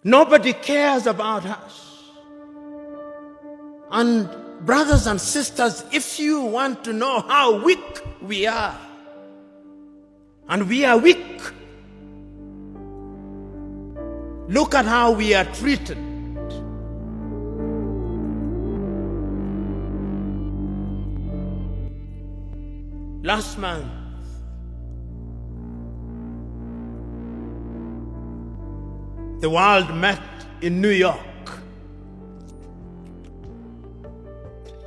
Nobody cares about us. And brothers and sisters, if you want to know how weak we are, and we are weak, look at how we are treated. Last month, the world met in New York,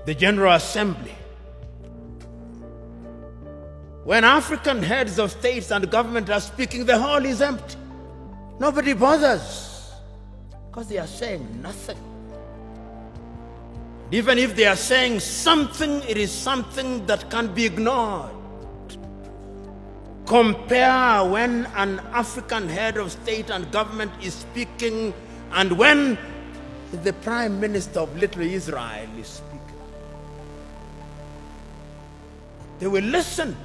the General Assembly. When African heads of states and government are speaking, the hall is empty. Nobody bothers because they are saying nothing. Even if they are saying something, it is something that can be ignored. Compare when an African head of state and government is speaking and when the Prime Minister of Little Israel is speaking. They will listen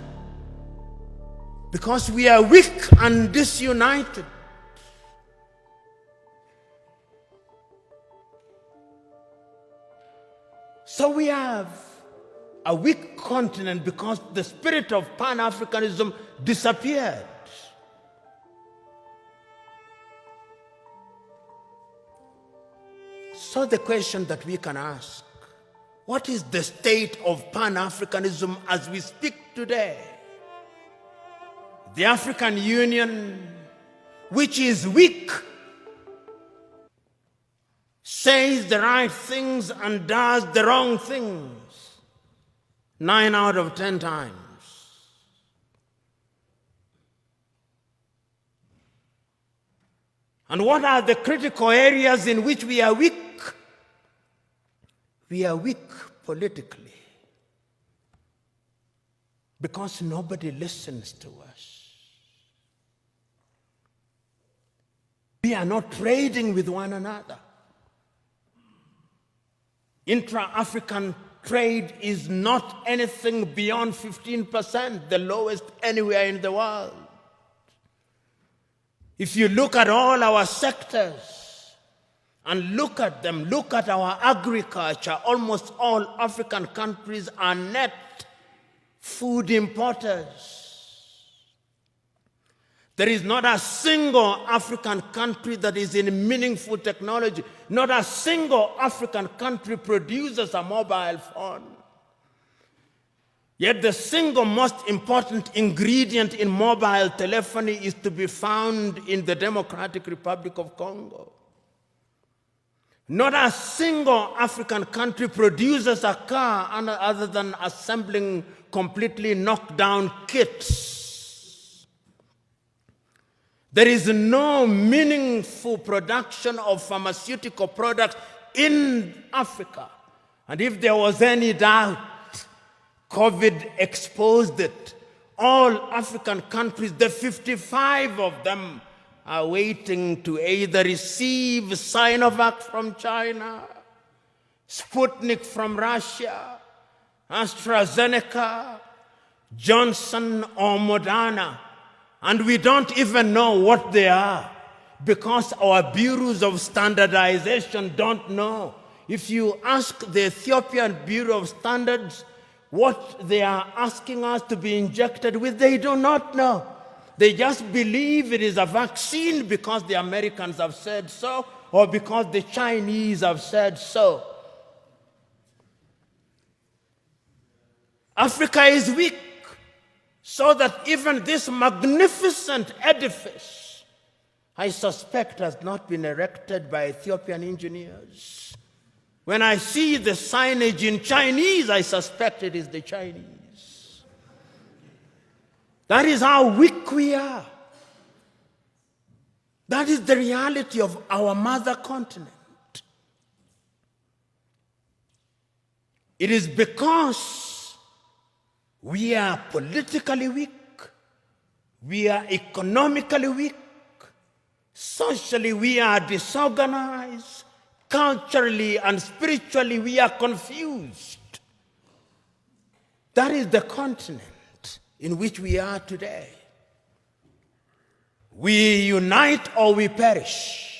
because we are weak and disunited. So we have a weak continent because the spirit of Pan-Africanism disappeared. So the question that we can ask, what is the state of Pan-Africanism as we speak today? The African Union, which is weak, says the right things and does the wrong things 9 out of 10 times. And what are the critical areas in which we are weak? We are weak politically because nobody listens to us. We are not trading with one another. Intra-African trade is not anything beyond 15%, the lowest anywhere in the world. If you look at all our sectors and look at them, look at our agriculture, almost all African countries are net food importers. There is not a single African country that is in meaningful technology. Not a single African country produces a mobile phone. Yet the single most important ingredient in mobile telephony is to be found in the Democratic Republic of Congo. Not a single African country produces a car other than assembling completely knocked down kits. There is no meaningful production of pharmaceutical products in Africa. And if there was any doubt, COVID exposed it. All African countries, the 55 of them, are waiting to either receive Sinovac from China, Sputnik from Russia, AstraZeneca, Johnson or Moderna. And we don't even know what they are because our bureaus of standardization don't know. If you ask the Ethiopian Bureau of Standards what they are asking us to be injected with, they do not know. They just believe it is a vaccine because the Americans have said so or because the Chinese have said so. Africa is weak. So that even this magnificent edifice, I suspect, has not been erected by Ethiopian engineers. When I see the signage in Chinese, I suspect it is the Chinese. That is how weak we are. That is the reality of our mother continent. It is because we are politically weak, we are economically weak, socially we are disorganized, culturally and spiritually we are confused. That is the continent in which we are today. We unite or we perish.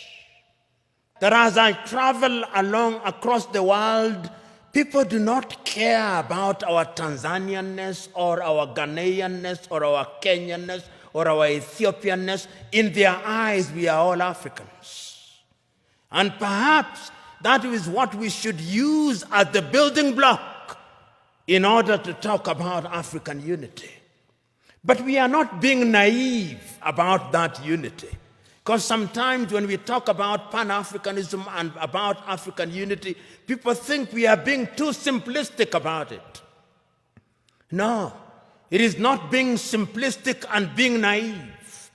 that as I travel along across the world, people do not care about our Tanzanianness or our Ghanaianness or our Kenyanness or our Ethiopianness. In their eyes, we are all Africans. And perhaps that is what we should use as the building block in order to talk about African unity. But we are not being naive about that unity. Because sometimes when we talk about Pan-Africanism and about African unity, people think we are being too simplistic about it. No, it is not being simplistic and being naive.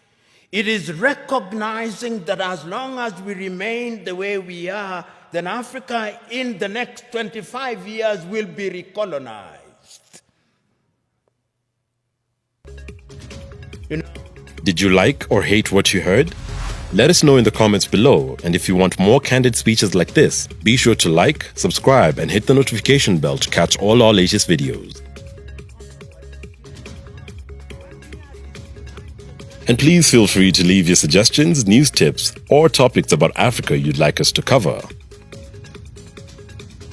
It is recognizing that as long as we remain the way we are, then Africa in the next 25 years will be recolonized. Did you like or hate what you heard? Let us know in the comments below, and if you want more candid speeches like this, be sure to like, subscribe, and hit the notification bell to catch all our latest videos. And please feel free to leave your suggestions, news tips, or topics about Africa you'd like us to cover.